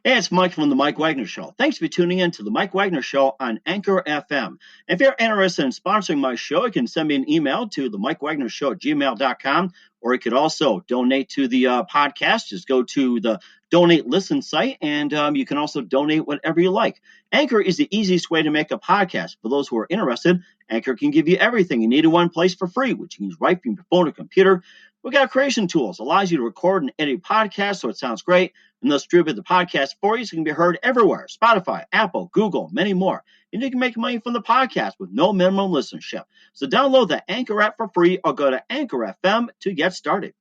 Hey, it's Mike from the Mike Wagner Show. Thanks for tuning in to the Mike Wagner Show on Anchor FM. If you're interested in sponsoring my show, you can send me an email to the MikeWagnerShow@gmail.com, or you could also donate to the podcast. Just go to the Donate Listen site, and you can also donate whatever you like. Anchor is the easiest way to make a podcast. For those who are interested, Anchor can give you everything you need in one place for free, which you can use right from your phone or computer. We got creation tools, allows you to record and edit podcasts so it sounds great, and they'll distribute the podcast for you so it can be heard everywhere. Spotify, Apple, Google, many more. And you can make money from the podcast with no minimum listenership. So download the Anchor app for free or go to Anchor FM to get started.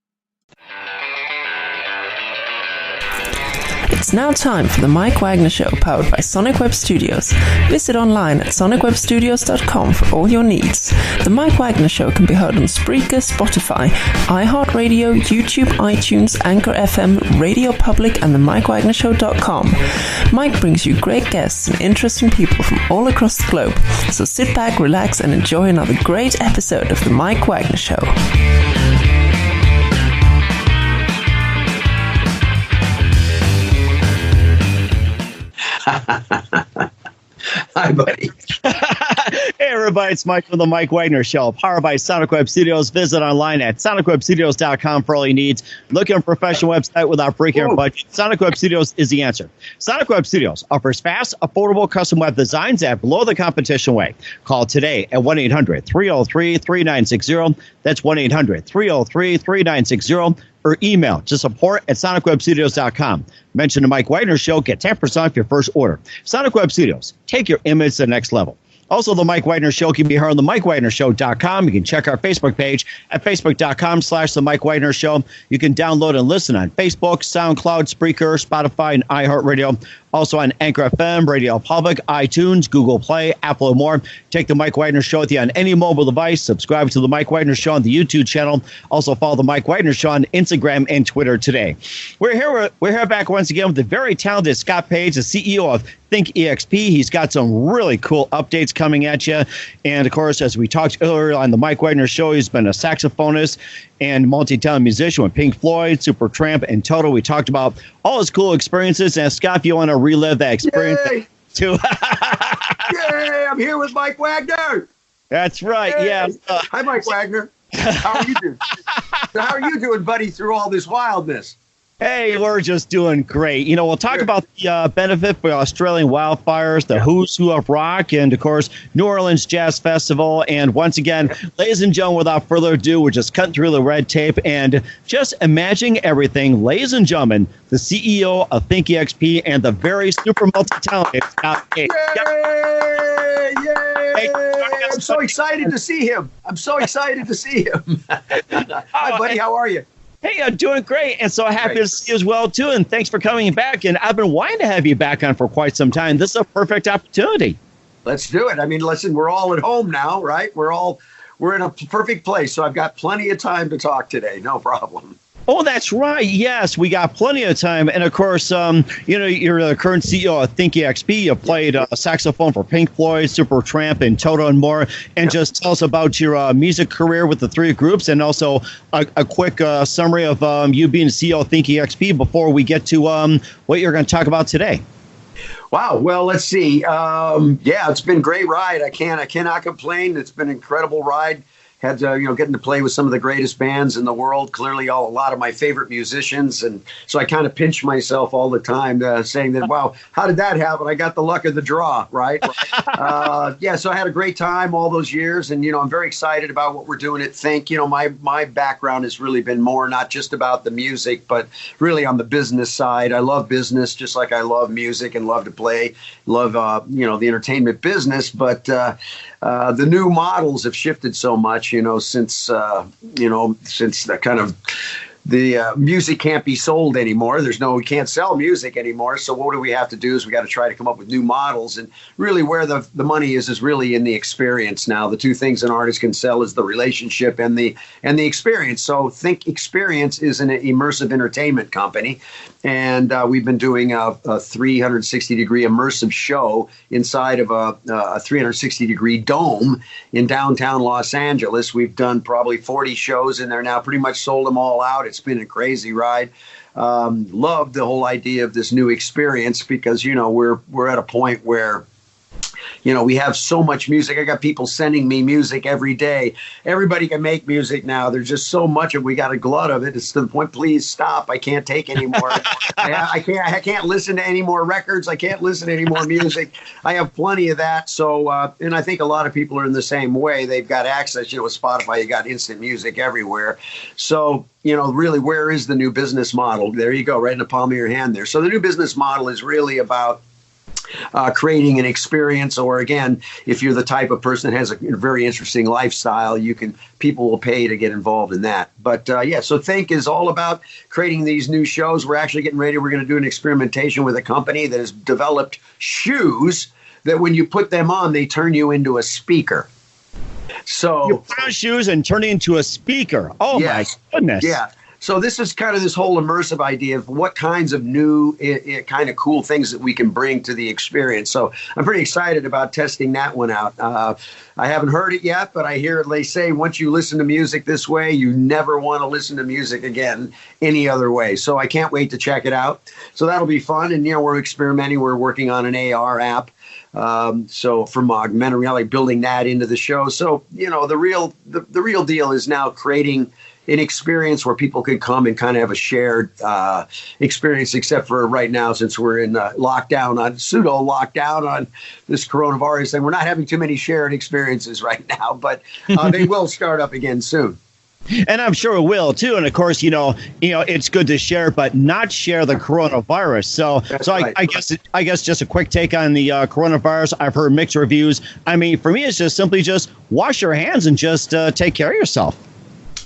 It's now time for the Mike Wagner Show, powered by Sonic Web Studios. Visit online at sonicwebstudios.com for all your needs. The Mike Wagner Show can be heard on Spreaker, Spotify, iHeartRadio, YouTube, iTunes, Anchor FM, Radio Public, and the MikeWagnerShow.com. Mike brings you great guests and interesting people from all across the globe. So sit back, relax, and enjoy another great episode of the Mike Wagner Show. Hi, buddy. Hey, everybody, it's Mike from the Mike Wagner Show, powered by Sonic Web Studios. Visit online at sonicwebstudios.com for all your needs. Looking for a professional website without breaking your budget? Sonic Web Studios is the answer. Sonic Web Studios offers fast, affordable custom web designs at below the competition rate. Call today at 1-800-303-3960. That's 1-800-303-3960. Or email to support at sonicwebstudios.com. Mention the Mike Wagner Show, get 10% off your first order. Sonic Web Studios, take your image to the next level. Also, the Mike Wagner Show can be heard on the MikeWagnerShow.com. You can check our Facebook page at facebook.com/the Mike Wagner Show. You can download and listen on Facebook, SoundCloud, Spreaker, Spotify, and iHeartRadio. Also on Anchor FM, Radio Public, iTunes, Google Play, Apple, and more. Take the Mike Wagner Show with you on any mobile device. Subscribe to the Mike Wagner Show on the YouTube channel. Also follow the Mike Wagner Show on Instagram and Twitter today. We're here back once again with the very talented Scott Page, the CEO of Think EXP. He's got some really cool updates coming at you. And of course, as we talked earlier on the Mike Wagner Show, he's been a saxophonist and multi-talented musician with Pink Floyd, Supertramp, and Toto. We talked about all his cool experiences. And Scott, if you want to relive that experience too. Yay! I'm here with Mike Wagner. That's right. Yay. Yeah. Hi, Mike Wagner. How are you doing? How are you doing, buddy, through all this wildness? Hey, we're just doing great. You know, we'll talk about the benefit for Australian wildfires, the Who's Who of Rock, and, of course, New Orleans Jazz Festival. And once again, ladies and gentlemen, without further ado, we're just cutting through the red tape and just imagining everything. Ladies and gentlemen, the CEO of Think EXP and the very super multi-talented Scott Page. Yay! Yay! Hey, I'm so excited to see him. Hi, buddy. How are you? Hey, I'm doing great, and so happy to see you as well, too, and thanks for coming back. And I've been wanting to have you back on for quite some time. This is a perfect opportunity. Let's do it. I mean, listen, we're all at home now, right? We're in a perfect place, so I've got plenty of time to talk today. No problem. Oh, that's right. Yes, we got plenty of time. And, of course, you're the current CEO of Think EXP. You played saxophone for Pink Floyd, Supertramp, and Toto and more. And just tell us about your music career with the three groups and also a quick summary of you being CEO of Think EXP before we get to what you're going to talk about today. Wow. Well, let's see. It's been a great ride. I cannot complain. It's been an incredible ride. Had getting to play with some of the greatest bands in the world, clearly a lot of my favorite musicians. And so I kind of pinch myself all the time saying that, wow, how did that happen? I got the luck of the draw, right? So I had a great time all those years. And, I'm very excited about what we're doing at Think. My background has really been more not just about the music, but really on the business side. I love business just like I love music and love to play, love, the entertainment business. But the new models have shifted so much, since the kind of the music can't be sold anymore. We can't sell music anymore. So what do we have to do is we got to try to come up with new models. And really where the money is really in the experience now. The two things an artist can sell is the relationship and the experience. So Think Experience is an immersive entertainment company. And we've been doing a 360-degree immersive show inside of a 360-degree dome in downtown Los Angeles. We've done probably 40 shows in there now, pretty much sold them all out. It's been a crazy ride. Love the whole idea of this new experience because, we're at a point where, we have so much music. I got people sending me music every day. Everybody can make music now. There's just so much of it. We got a glut of it. It's to the point, please stop. I can't take any more. I can't listen to any more records. I can't listen to any more music. I have plenty of that. So, and I think a lot of people are in the same way. They've got access, with Spotify, you got instant music everywhere. So, really, where is the new business model? There you go, right in the palm of your hand there. So the new business model is really about creating an experience, or again, if you're the type of person that has a very interesting lifestyle, people will pay to get involved in that. But so Think is all about creating these new shows. We're actually getting ready. We're going to do an experimentation with a company that has developed shoes that when you put them on, they turn you into a speaker. So you put on shoes and turn into a speaker. Oh, yes. My goodness. Yeah. So this is kind of this whole immersive idea of what kinds of new kind of cool things that we can bring to the experience. So I'm pretty excited about testing that one out. I haven't heard it yet, but I hear they say once you listen to music this way, you never want to listen to music again any other way. So I can't wait to check it out. So that'll be fun. And, we're experimenting. We're working on an AR app. So for augmented reality, building that into the show. So, the real deal is now creating an experience where people can come and kind of have a shared experience, except for right now, since we're in pseudo lockdown on this coronavirus, and we're not having too many shared experiences right now, but they will start up again soon. And I'm sure it will too. And of course, it's good to share, but not share the coronavirus. So right. I guess just a quick take on the coronavirus. I've heard mixed reviews. I mean, for me, it's just simply just wash your hands and just take care of yourself.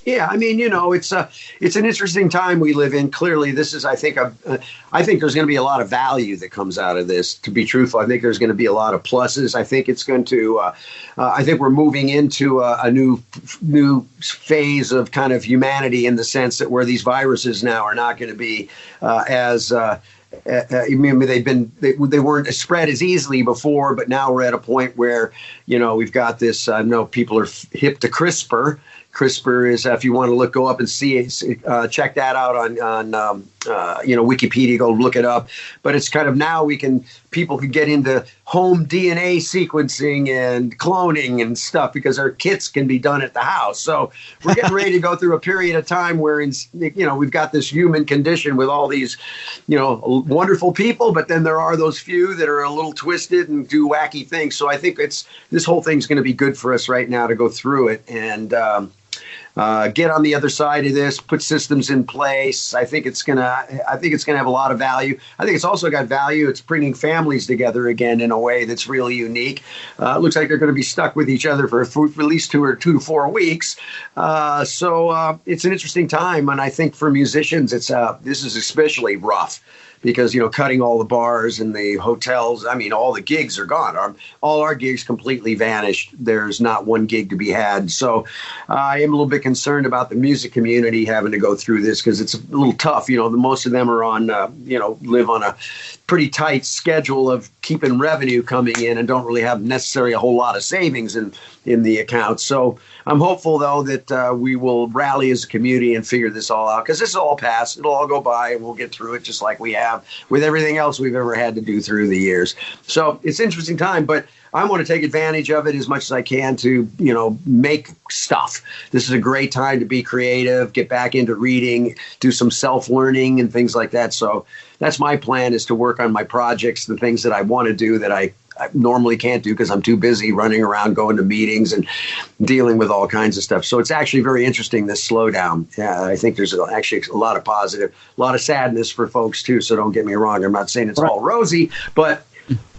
Yeah, I mean, it's an interesting time we live in. Clearly, this is, I think there's going to be a lot of value that comes out of this. To be truthful, I think there's going to be a lot of pluses. I think it's going to. I think we're moving into a new phase of kind of humanity in the sense that where these viruses now are not going to be as. They weren't spread as easily before, but now we're at a point where we've got this. I know people are hip to CRISPR. CRISPR is, if you want to go up and see it, check that out on Wikipedia, go look it up. But it's kind of now people can get into home DNA sequencing and cloning and stuff because our kits can be done at the house. So we're getting ready to go through a period of time where, we've got this human condition with all these, wonderful people, but then there are those few that are a little twisted and do wacky things. So I think this whole thing's going to be good for us right now to go through it and get on the other side of this, put systems in place. I think it's gonna have a lot of value. I think it's also got value. It's bringing families together again in a way that's really unique. It looks like they're going to be stuck with each other for at least 2 to 4 weeks. So it's an interesting time, and I think for musicians, this is especially rough. Because, cutting all the bars and the hotels, I mean, all the gigs are gone. All our gigs completely vanished. There's not one gig to be had. So I am a little bit concerned about the music community having to go through this because it's a little tough. Most of them are on, live on a pretty tight schedule of keeping revenue coming in and don't really have necessarily a whole lot of savings in the account. So I'm hopeful, though, that we will rally as a community and figure this all out because this will all pass. It'll all go by and we'll get through it just like we have with everything else we've ever had to do through the years. So it's an interesting time, but I want to take advantage of it as much as I can to, make stuff. This is a great time to be creative, get back into reading, do some self-learning and things like that. So that's my plan, is to work on my projects, the things that I want to do that I normally can't do because I'm too busy running around, going to meetings and dealing with all kinds of stuff. So it's actually very interesting, this slowdown. Yeah, I think there's actually a lot of positive, a lot of sadness for folks too. So don't get me wrong. I'm not saying it's all rosy, but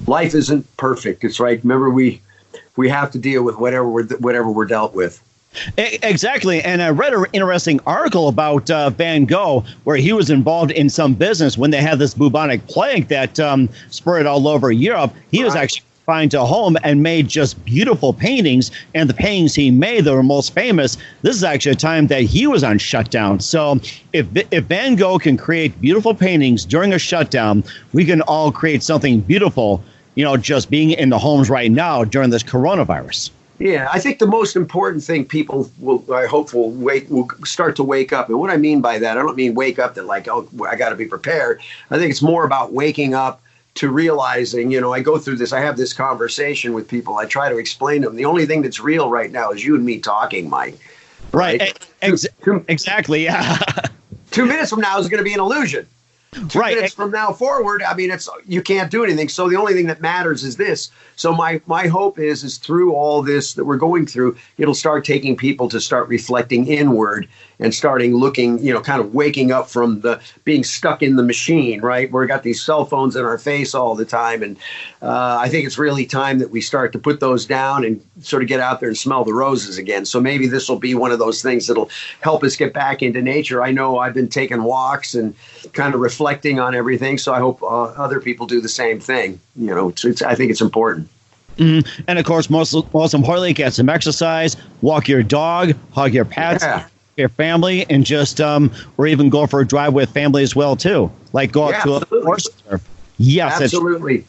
life isn't perfect. It's right. Remember, we have to deal with whatever we're dealt with. Exactly. And I read an interesting article about Van Gogh, where he was involved in some business when they had this bubonic plague that spread all over Europe. He was actually confined to a home and made just beautiful paintings. And the paintings he made that were most famous, this is actually a time that he was on shutdown. So if Van Gogh can create beautiful paintings during a shutdown, we can all create something beautiful, just being in the homes right now during this coronavirus. Yeah, I think the most important thing people I hope will start to wake up. And what I mean by that, I don't mean wake up that like, oh, I got to be prepared. I think it's more about waking up to realizing, I go through this, I have this conversation with people. I try to explain to them. The only thing that's real right now is you and me talking, Mike. Right. Exactly. Yeah. 2 minutes from now is going to be an illusion. 2 minutes from now forward, I mean, you can't do anything. So the only thing that matters is this. So my hope is through all this that we're going through, it'll start taking people to start reflecting inward and starting looking, kind of waking up from the being stuck in the machine, right? Where we got these cell phones in our face all the time. And I think it's really time that we start to put those down and sort of get out there and smell the roses again. So maybe this will be one of those things that'll help us get back into nature. I know I've been taking walks and kind of reflecting on everything. So I hope other people do the same thing. I think it's important. Mm-hmm. And of course, most importantly, get some exercise, walk your dog, hug your pets. Yeah. Your family, and just or even go for a drive with family as well too, like go out to a horse turf. Yes, absolutely.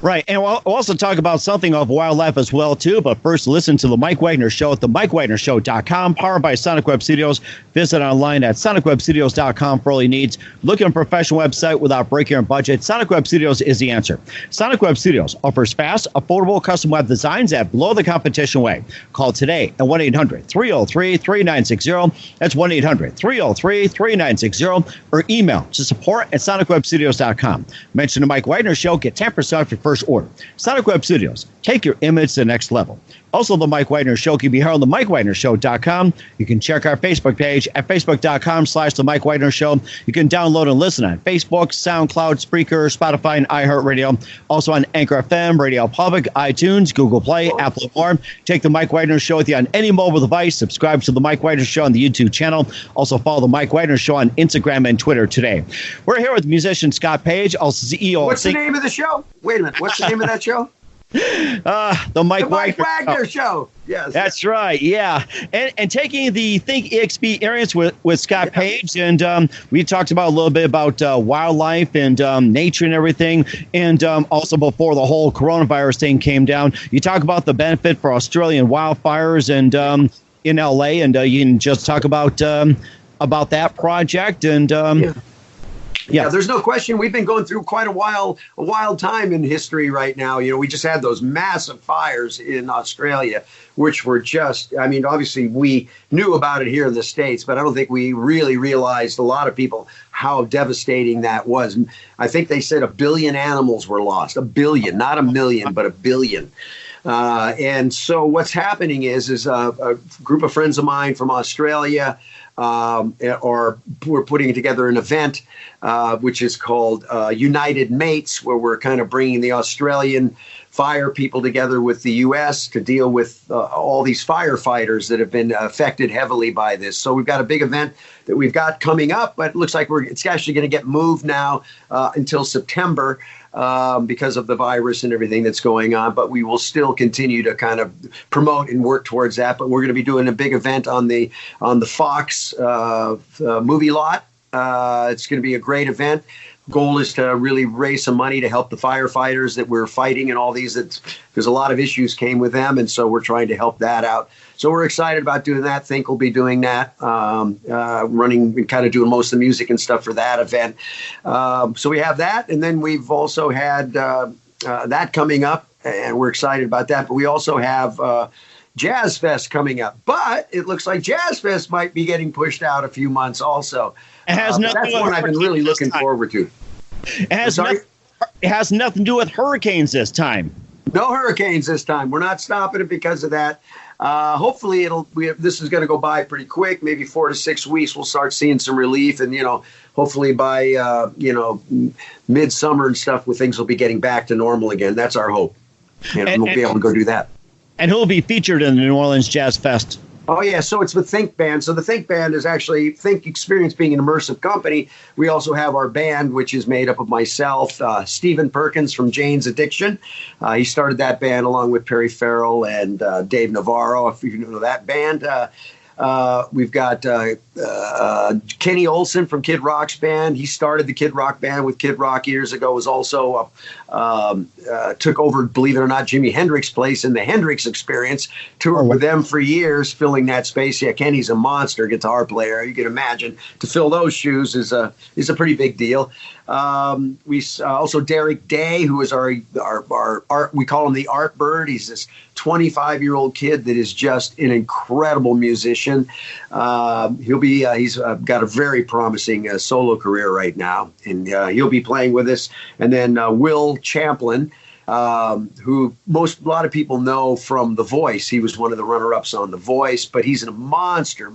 Right, and we'll also talk about something of wildlife as well, too. But first, listen to The Mike Wagner Show at themikewagnershow.com, powered by Sonic Web Studios. Visit online at sonicwebstudios.com for all your needs. Looking for a professional website without breaking your budget? Sonic Web Studios is the answer. Sonic Web Studios offers fast, affordable custom web designs that blow the competition away. Call today at 1-800-303-3960. That's 1-800-303-3960. Or email to support@sonicwebstudios.com. Mention The Mike Wagner Show. Get 10% off your first order. Sonic Web Studios. Take your image to the next level. Also, The Mike Wagner Show can be heard on themikewagnershow.com. You can check our Facebook page at facebook.com/The Mike Wagner Show. You can download and listen on Facebook, SoundCloud, Spreaker, Spotify, and iHeartRadio. Also on Anchor FM, Radio Public, iTunes, Google Play, Apple, and more. Take The Mike Wagner Show with you on any mobile device. Subscribe to The Mike Wagner Show on the YouTube channel. Also follow The Mike Wagner Show on Instagram and Twitter today. We're here with musician Scott Page, also CEO. What's the name of the show? Wait a minute. What's the name of that show? The Mike Wagner Show. Yes, that's right. Yeah, and taking the Think EXP experience with Scott Page, and we talked about a little bit about wildlife and nature and everything, and also before the whole coronavirus thing came down, you talk about the benefit for Australian wildfires and in LA, and you can just talk about that project and. Yeah, there's no question. We've been going through quite a wild time in history right now. We just had those massive fires in Australia, which were just, obviously we knew about it here in the States, but I don't think we really realized, a lot of people, how devastating that was. I think they said 1 billion animals were lost. 1 billion, not 1 million, but 1 billion. And so what's happening is a group of friends of mine from Australia we're putting together an event which is called United Mates, where we're kind of bringing the Australian fire people together with the U.S. to deal with all these firefighters that have been affected heavily by this. So we've got a big event that we've got coming up, but it looks like it's actually going to get moved now until September because of the virus and everything that's going on. But we will still continue to kind of promote and work towards that. But we're going to be doing a big event on the Fox movie lot. It's going to be a great event. Goal is to really raise some money to help the firefighters that we're fighting and all these. Because a lot of issues came with them, and so we're trying to help that out. So we're excited about doing that. Think we'll be doing that, running and kind of doing most of the music and stuff for that event. So we have that, and then we've also had that coming up, and we're excited about that. But we also have Jazz Fest coming up. But it looks like Jazz Fest might be getting pushed out a few months also. That's one I've been really looking forward to. It has nothing to do with hurricanes this time. No hurricanes this time. We're not stopping it because of that. Hopefully this is going to go by pretty quick. Maybe 4 to 6 weeks, we'll start seeing some relief. And, hopefully by, midsummer and stuff, where things will be getting back to normal again. That's our hope. And we'll be able to go do that. And who'll be featured in the New Orleans Jazz Fest? Oh, yeah. So it's the Think Band. So the Think Band is actually Think Experience being an immersive company. We also have our band, which is made up of myself, Stephen Perkins from Jane's Addiction. He started that band along with Perry Farrell and Dave Navarro, if you know that band. We've got Kenny Olson from Kid Rock's band. He started the Kid Rock band with Kid Rock years ago. Was also took over, believe it or not, Jimi Hendrix's place in the Hendrix Experience. Toured with them for years, filling that space. Yeah, Kenny's a monster guitar player. You can imagine to fill those shoes is a pretty big deal. We also Derek Day, who is our art. We call him the Art Bird. He's this 25-year-old kid that is just an incredible musician. He's got a very promising solo career right now, and he'll be playing with us. And then Will Champlin, who a lot of people know from The Voice. He was one of the runner-ups on The Voice, but he's a monster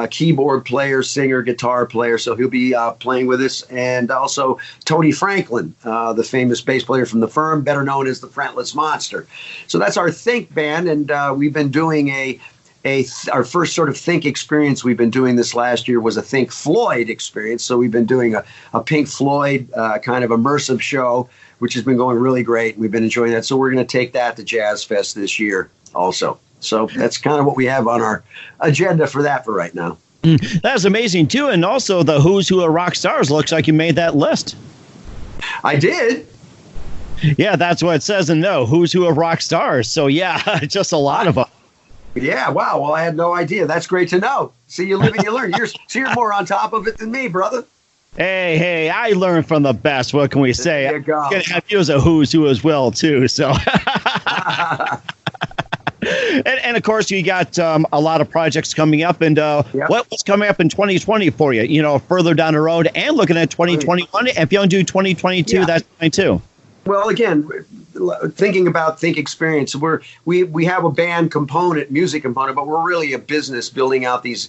keyboard player, singer, guitar player. So he'll be playing with us. And also Tony Franklin, the famous bass player from The Firm, better known as the Fretless Monster. So that's our Think band, and we've been doing our first sort of Think experience we've been doing this last year was a Think Floyd experience. So we've been doing a Pink Floyd kind of immersive show, which has been going really great. We've been enjoying that. So we're going to take that to Jazz Fest this year also. So that's kind of what we have on our agenda for that for right now. That's amazing, too. And also the Who's Who of Rock Stars. Looks like you made that list. I did. Yeah, that's what it says in the Who's Who of Rock Stars. So, yeah, just a lot of them. Yeah, wow. Well, I had no idea. That's great to know. See, you live and you learn. You're more on top of it than me, brother. Hey, I learned from the best. What can we say? There you go. I'm going to have you as a Who's Who as well, too. So, and of course, you got a lot of projects coming up. And what's coming up in 2020 for you? You know, further down the road, and looking at 2021. If you want to do 2022, that's fine, too. Well, again, thinking about Think Experience, we have a band component, music component, but we're really a business building out these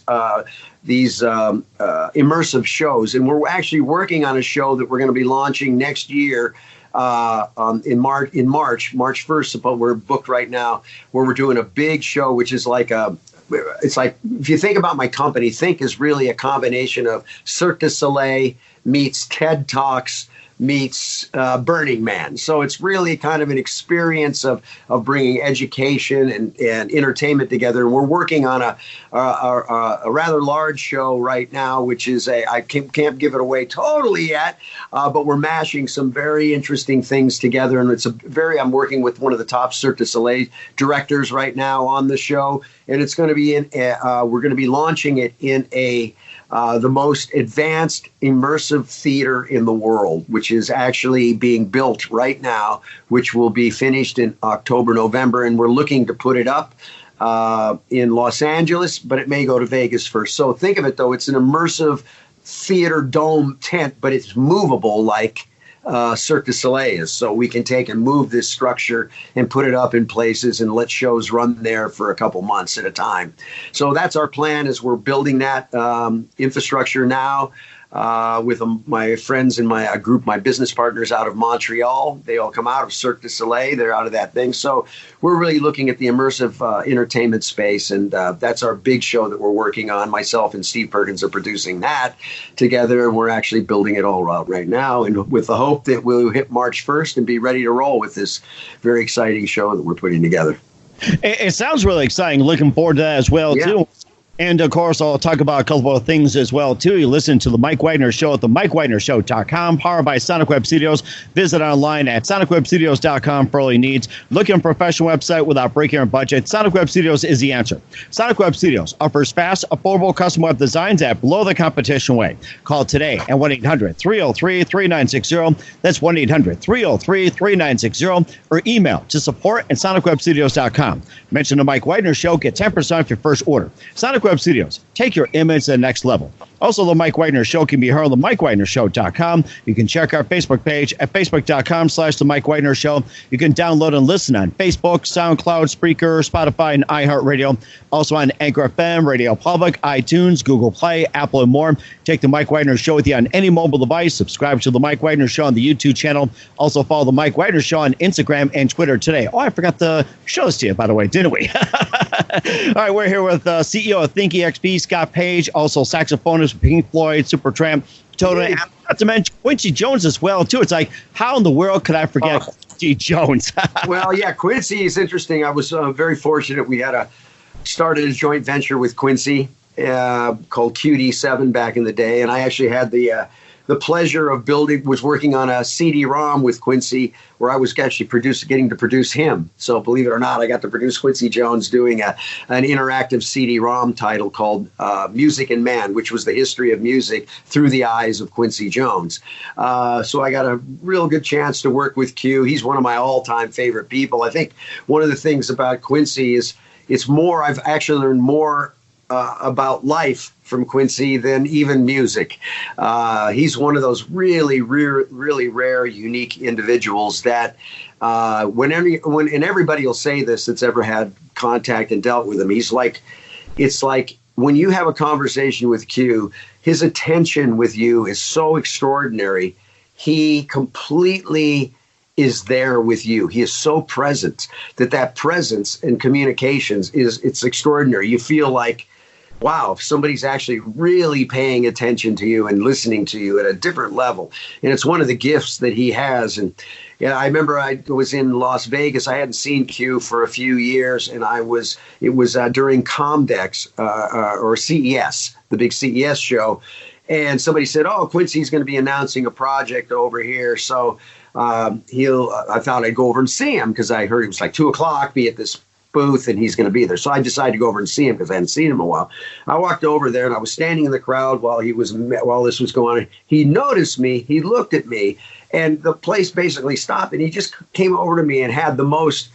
immersive shows, and we're actually working on a show that we're going to be launching next year in March 1st. But we're booked right now, where we're doing a big show, which is it's like if you think about my company, Think is really a combination of Cirque du Soleil meets TED Talks meets Burning Man. So it's really kind of an experience of bringing education and entertainment together. And we're working on a rather large show right now, which is I can't give it away totally yet, but we're mashing some very interesting things together. And I'm working with one of the top Cirque du Soleil directors right now on the show. And it's going to be we're going to be launching it in the most advanced immersive theater in the world, which is actually being built right now, which will be finished in October, November. And we're looking to put it up in Los Angeles, but it may go to Vegas first. So think of it, though. It's an immersive theater dome tent, but it's movable like Cirque du Soleil is. So we can take and move this structure and put it up in places and let shows run there for a couple months at a time. So that's our plan, is we're building that infrastructure now with my friends and my group, my business partners out of Montreal. They all come out of Cirque du Soleil. They're out of that thing. So we're really looking at the immersive entertainment space, and that's our big show that we're working on. Myself and Steve Perkins are producing that together, and we're actually building it all out right now, and with the hope that we'll hit March 1st and be ready to roll with this very exciting show that we're putting together. It sounds really exciting. Looking forward to that as well, too. And, of course, I'll talk about a couple of things as well, too. You listen to The Mike Wagner Show at themikewagnershow.com, powered by Sonic Web Studios. Visit online at sonicwebstudios.com for all your needs. Looking for a professional website without breaking your budget? Sonic Web Studios is the answer. Sonic Web Studios offers fast, affordable custom web designs at below the competition rate. Call today at 1-800-303-3960. That's 1-800-303-3960. Or email to support@sonicwebstudios.com. Mention The Mike Wagner Show. Get 10% off your first order. Sonic Web Studios. Take your image to the next level. Also, The Mike Wagner Show can be heard on themikewagnershow.com. You can check our Facebook page at facebook.com/The Mike Wagner Show. You can download and listen on Facebook, SoundCloud, Spreaker, Spotify, and iHeartRadio. Also on Anchor FM, Radio Public, iTunes, Google Play, Apple, and more. Take The Mike Wagner Show with you on any mobile device. Subscribe to The Mike Wagner Show on the YouTube channel. Also follow The Mike Wagner Show on Instagram and Twitter today. Oh, I forgot to show this to you, by the way, didn't we? All right, we're here with CEO of Think EXP, Scott Page, also saxophonist with Pink Floyd, Supertramp, Toto, not to mention Quincy Jones as well, too. It's like, how in the world could I forget Quincy Jones? Well, yeah, Quincy is interesting. I was very fortunate. We had a started a joint venture with Quincy called QD7 back in the day, and I actually had the pleasure of working on a CD-ROM with Quincy, where I was actually getting to produce him. So believe it or not, I got to produce Quincy Jones doing an interactive CD-ROM title called Music and Man, which was the history of music through the eyes of Quincy Jones. So I got a real good chance to work with Q. He's one of my all-time favorite people. I think one of the things about Quincy is I've actually learned more about life from Quincy than even music. He's one of those really rare, unique individuals that when everybody will say this that's ever had contact and dealt with him, it's like when you have a conversation with Q, his attention with you is so extraordinary. He completely is there with you. He is so present that presence in communications it's extraordinary. You feel like, wow, somebody's actually really paying attention to you and listening to you at a different level. And it's one of the gifts that he has. And yeah, I remember I was in Las Vegas. I hadn't seen Q for a few years, and it was during Comdex or CES, the big CES show. And somebody said, "Oh, Quincy's going to be announcing a project over here." So I thought I'd go over and see him because I heard it was like 2:00, be at this booth, and he's going to be there. So I decided to go over and see him because I hadn't seen him in a while. I walked over there, and I was standing in the crowd while this was going on. He noticed me. He looked at me, and the place basically stopped, and he just came over to me and had the most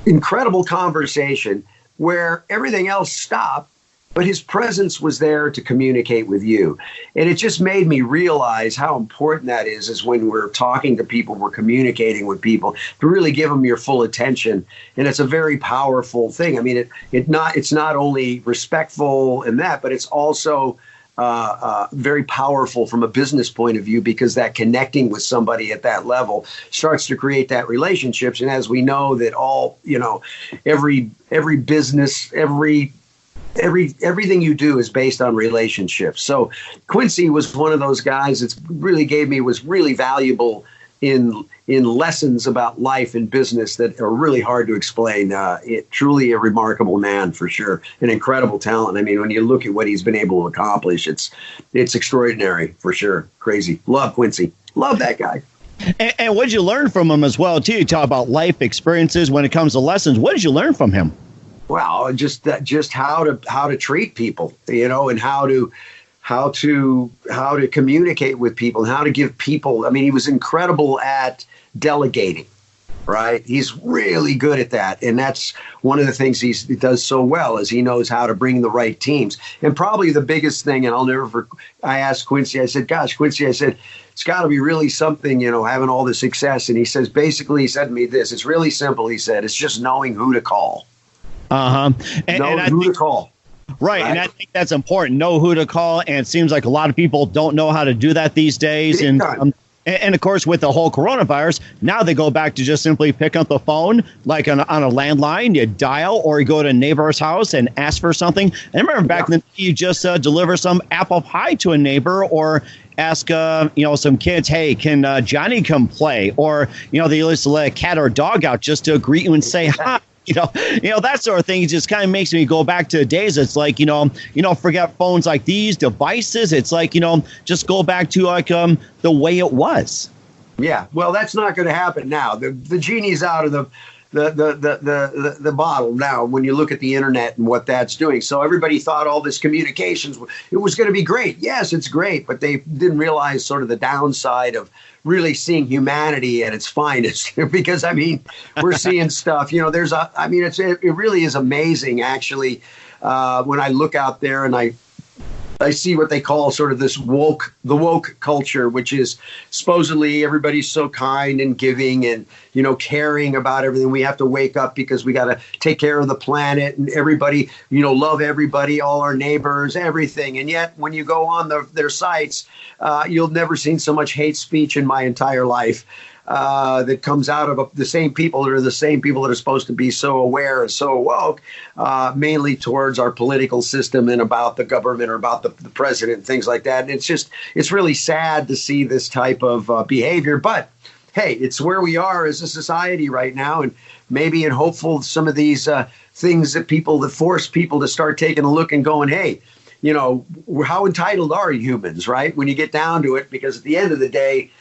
incredible conversation where everything else stopped, but his presence was there to communicate with you. And it just made me realize how important that is when we're talking to people, we're communicating with people, to really give them your full attention. And it's a very powerful thing. I mean, it's not only respectful in that, but it's also very powerful from a business point of view, because that connecting with somebody at that level starts to create that relationships. And as we know that every business, everything you do is based on relationships. So Quincy was one of those guys that was really valuable in lessons about life and business that are really hard to explain. Truly a remarkable man, for sure. An incredible talent. I mean, when you look at what he's been able to accomplish, it's extraordinary, for sure. Crazy. Love Quincy. Love that guy. And what did you learn from him as well, too? You talk about life experiences when it comes to lessons. What did you learn from him? Well, just how to treat people, and how to communicate with people, and how to give people. I mean, he was incredible at delegating, right? He's really good at that, and that's one of the things he does so well, is he knows how to bring the right teams. And probably the biggest thing, and I asked Quincy, I said, "Gosh, Quincy," I said, "it's got to be really something, having all the success." And he said to me this: "It's really simple." He said, "It's just knowing who to call." Know who to call. Right. And I think that's important. Know who to call. And it seems like a lot of people don't know how to do that these days. And of course, with the whole coronavirus, now they go back to just simply pick up the phone, like on a landline, you dial, or you go to a neighbor's house and ask for something. And I remember back then, you just deliver some apple pie to a neighbor, or ask, some kids, "Hey, can Johnny come play?" Or, they used to let a cat or a dog out just to greet you and say hi. That sort of thing just kind of makes me go back to the days. It's like, forget phones like these devices. It's like, just go back to like the way it was. Yeah. Well, that's not going to happen now. The genie's out of the bottle now when you look at the internet and what that's doing. So everybody thought all this communications, it was going to be great. Yes, it's great, but they didn't realize sort of the downside of really seeing humanity at its finest. Because I mean, we're seeing stuff. It really is amazing, actually, when I look out there and I see what they call sort of the woke culture, which is supposedly everybody's so kind and giving and, caring about everything. We have to wake up because we got to take care of the planet, and everybody, love everybody, all our neighbors, everything. And yet when you go on their sites, you'll never seen so much hate speech in my entire life. That comes out of the same people that are supposed to be so aware and so woke, mainly towards our political system and about the government or about the president and things like that. And it's really sad to see this type of behavior. But hey, it's where we are as a society right now. And maybe in hopeful some of these things that force people to start taking a look and going, hey, how entitled are humans, right? When you get down to it, because at the end of the day,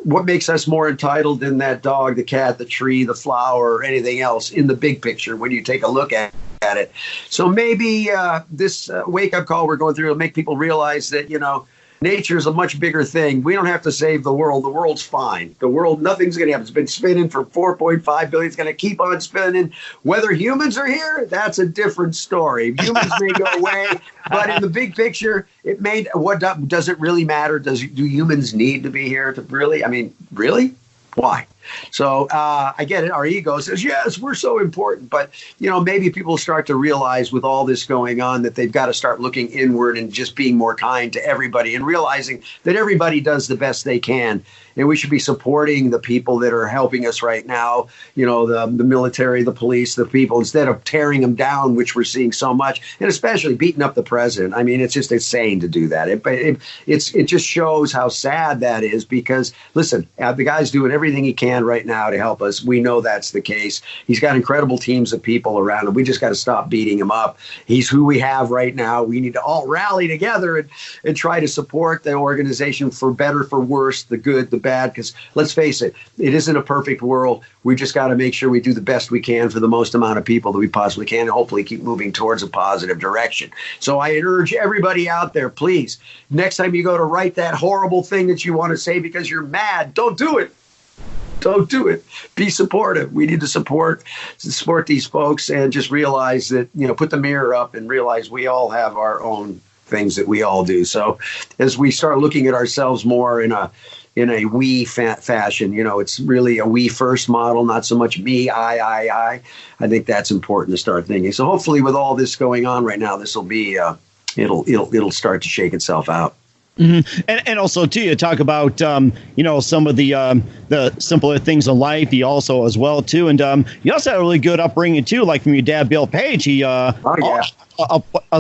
what makes us more entitled than that dog, the cat, the tree, the flower, or anything else in the big picture when you take a look at it? So maybe this wake-up call we're going through will make people realize that, nature is a much bigger thing. We don't have to save the world. The world's fine. The world, nothing's going to happen. It's been spinning for 4.5 billion. It's going to keep on spinning. Whether humans are here, that's a different story. Humans may go away, but in the big picture, does it really matter? Do humans need to be here to really? I mean, really? Why? So I get it. Our ego says, yes, we're so important. But, maybe people start to realize with all this going on that they've got to start looking inward and just being more kind to everybody and realizing that everybody does the best they can. And we should be supporting the people that are helping us right now, the military, the police, the people, instead of tearing them down, which we're seeing so much, and especially beating up the president. I mean, it's just insane to do that. It just shows how sad that is because, listen, the guy's doing everything he can right now to help us. We know that's the case. He's got incredible teams of people around him. We just got to stop beating him up. He's who we have right now. We need to all rally together and try to support the organization for better, for worse, the good, the bad, because let's face it, it isn't a perfect world. We just got to make sure we do the best we can for the most amount of people that we possibly can and hopefully keep moving towards a positive direction. So I urge everybody out there, please, next time you go to write that horrible thing that you want to say because you're mad, don't do it. Don't do it. Be supportive. We need to support these folks and just realize that, put the mirror up and realize we all have our own things that we all do. So as we start looking at ourselves more in a we fashion, it's really a we first model, not so much me, I think that's important to start thinking. So hopefully with all this going on right now, this will be, it'll start to shake itself out. Mm-hmm. And also too, you talk about some of the simpler things in life. You also as well too, and you also had a really good upbringing too, like from your dad, Bill Page. He a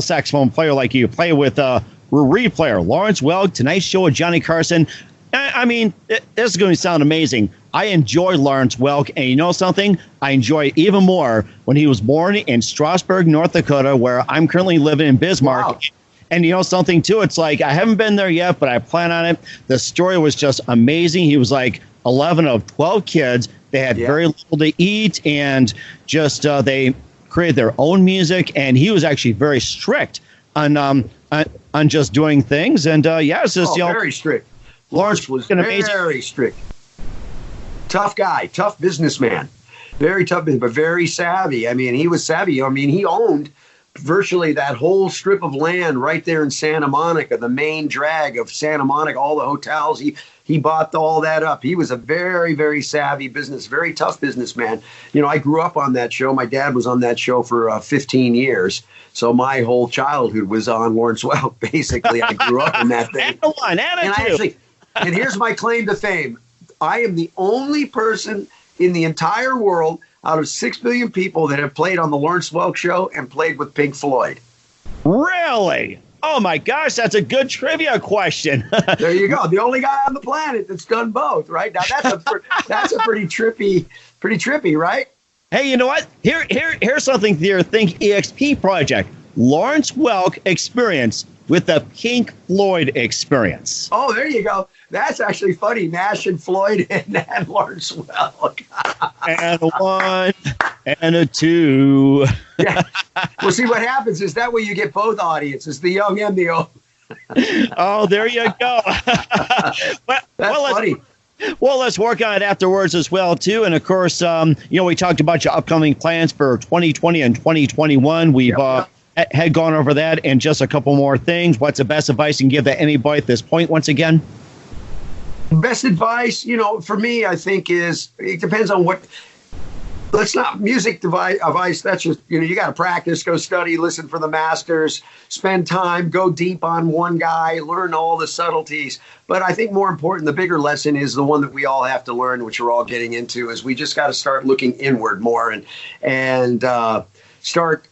saxophone player like you, play with reed player Lawrence Welk, Tonight Show with Johnny Carson. I mean, this is going to sound amazing. I enjoy Lawrence Welk, and you know something? I enjoy it even more when he was born in Strasburg, North Dakota, where I'm currently living in Bismarck. Wow. And you know something, too? It's like I haven't been there yet, but I plan on it. The story was just amazing. He was like 11 of 12 kids. They had very little to eat, and just they created their own music. And he was actually very strict on just doing things. And, it's just, very strict. Lawrence was very strict. Tough guy, tough businessman. Very tough, but very savvy. I mean, he was savvy. I mean, he owned virtually that whole strip of land right there in Santa Monica, the main drag of Santa Monica, all the hotels. He bought all that up. He was a very, very savvy very tough businessman. I grew up on that show. My dad was on that show for 15 years. So my whole childhood was on Lawrence Welk. Basically, I grew up in that thing. And here's my claim to fame. I am the only person in the entire world out of 6 billion people that have played on the Lawrence Welk Show and played with Pink Floyd. Really? Oh, my gosh, that's a good trivia question. There you go. The only guy on the planet that's done both, right? Now, that's a pretty trippy, right? Hey, you know what? Here's something to your Think EXP project. Lawrence Welk experience with the Pink Floyd experience. Oh, there you go. That's actually funny. Nash and Floyd and Lawrence Welk. And a 1 and a 2. Yeah. Well, see, what happens is that way you get both audiences, the young and the old. Oh, there you go. That's funny. Well, let's work on it afterwards as well, too. And, of course, we talked about your upcoming plans for 2020 and 2021. We've had gone over that and just a couple more things. What's the best advice you can give to anybody at this point once again? Best advice, for me, I think it depends on what. Let's not music advice. That's just, you got to practice, go study, listen for the masters, spend time, go deep on one guy, learn all the subtleties. But I think more important, the bigger lesson is the one that we all have to learn, which we're all getting into, is we just got to start looking inward more and start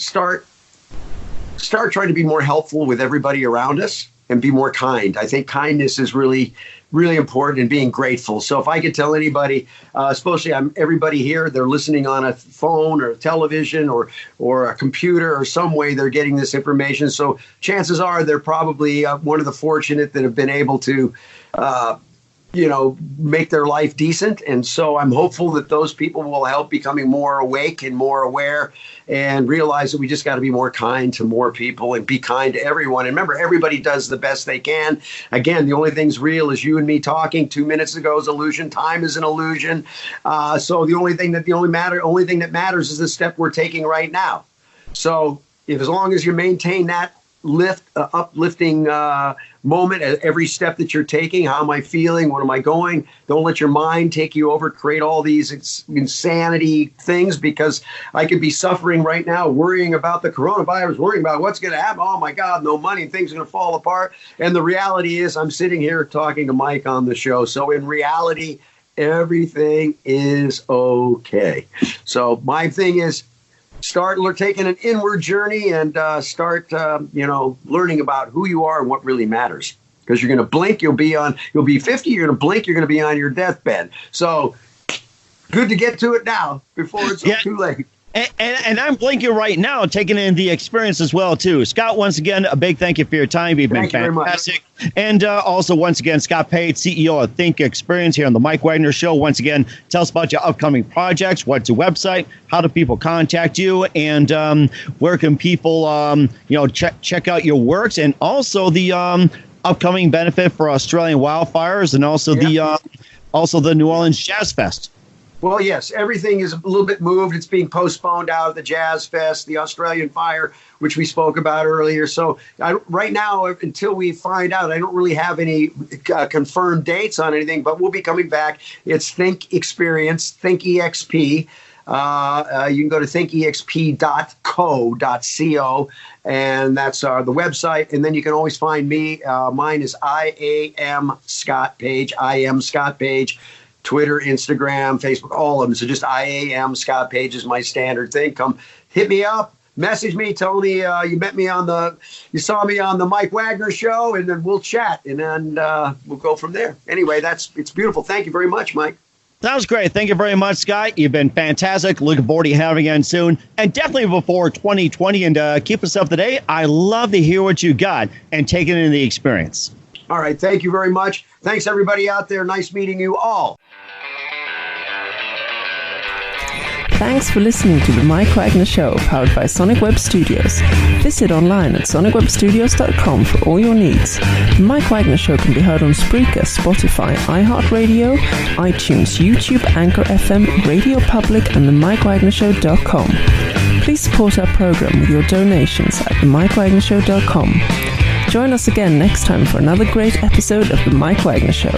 trying to be more helpful with everybody around us. and be more kind. I think kindness is really, really important, and being grateful. So if I could tell anybody, especially everybody here, they're listening on a phone or a television or a computer or some way they're getting this information. So chances are they're probably one of the fortunate that have been able to make their life decent. And so I'm hopeful that those people will help becoming more awake and more aware and realize that we just got to be more kind to more people and be kind to everyone. And remember, everybody does the best they can. Again, the only thing's real is you and me talking 2 minutes ago is illusion. Time is an illusion. So the only thing that matters is the step we're taking right now. So as long as you maintain that uplifting moment at every step that you're taking. How am I feeling? What am I going? Don't let your mind take you over, create all these insanity things, because I could be suffering right now, worrying about the coronavirus, worrying about what's going to happen. Oh my God, no money, things are going to fall apart. And the reality is I'm sitting here talking to Mike on the show. So in reality, everything is okay. So my thing is, start taking an inward journey and start, learning about who you are and what really matters. Because you're going to blink, you'll be 50. You're going to blink, you're going to be on your deathbed. So good to get to it now before it's too late. And I'm blinking right now, taking in the experience as well, too. Scott, once again, a big thank you for your time. You've been fantastic. And also, once again, Scott Page, CEO of Think Experience here on the Mike Wagner Show. Once again, tell us about your upcoming projects, what's your website, how do people contact you, and where can people, check out your works, and also the upcoming benefit for Australian wildfires, and also the New Orleans Jazz Fest. Well, yes, everything is a little bit moved. It's being postponed out of the Jazz Fest, the Australian Fire, which we spoke about earlier. So right now, until we find out, I don't really have any confirmed dates on anything, but we'll be coming back. It's Think Experience, Think EXP. You can go to thinkexp.co.co, and that's the website. And then you can always find me. Mine is I am Scott Page. I am Scott Page. Twitter, Instagram, Facebook, all of them. So just I am Scott Page is my standard thing. Come hit me up, message me, tell me you saw me on the Mike Wagner Show, and then we'll chat, and then we'll go from there. Anyway, it's beautiful. Thank you very much, Mike. That was great. Thank you very much, Scott. You've been fantastic. Looking forward to having you again soon, and definitely before 2020. And keep us up to date. I love to hear what you got and take it in the experience. All right. Thank you very much. Thanks, everybody out there. Nice meeting you all. Thanks for listening to the Mike Wagner Show, powered by Sonic Web Studios. Visit online at sonicwebstudios.com for all your needs. The Mike Wagner Show can be heard on Spreaker, Spotify, iHeartRadio, iTunes, YouTube, Anchor FM, Radio Public, and themikewagnershow.com. Please support our program with your donations at themikewagnershow.com. Join us again next time for another great episode of The Mike Wagner Show.